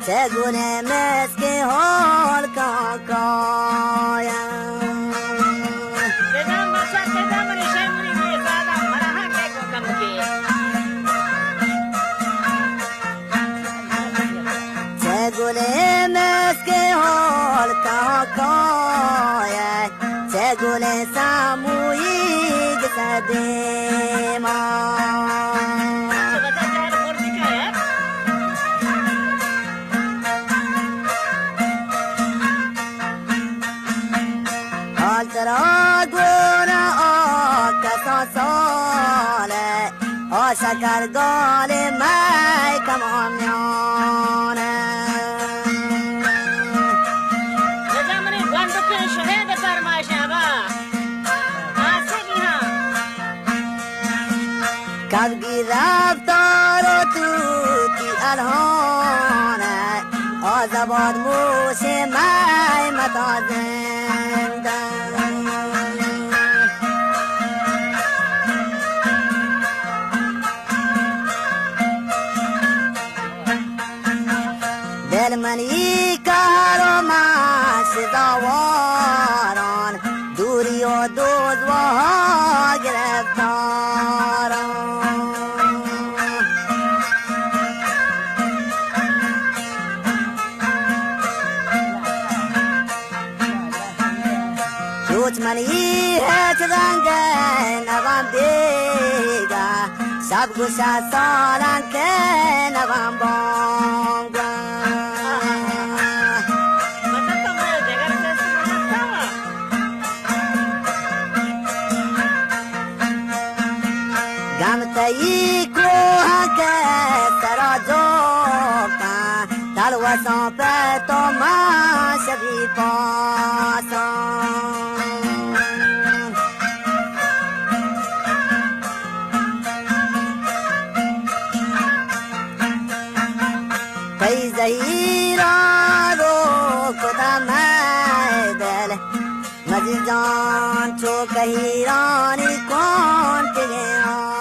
چگونه مسکی حال کاکایم بدم باشد بدم ریشه موری میزدم فرهنگ گفتم که چگونه مسکی حال کاکایم چگونه سامویی گسدیما ترا گونه آکسا ساله آشکر گال می کمامیانه زمانی گندو که شهید فرمایشه با آسیبی هم کبگی رفتار و توتی الهانه آزباد موش می متازنده دل منی کار و ماش دواران دوری و دوز و ها گرفتاران روچ منی هیچ رنگ نوام دیگا شب گوشه سالن که نوام بانگا گمتایی کوه که سرا جوکا تلوسان پہ تو ماں شبی پاسان کئی زہیران رو خدا میں دل مجھ جان چو کہیرانی کون تیرے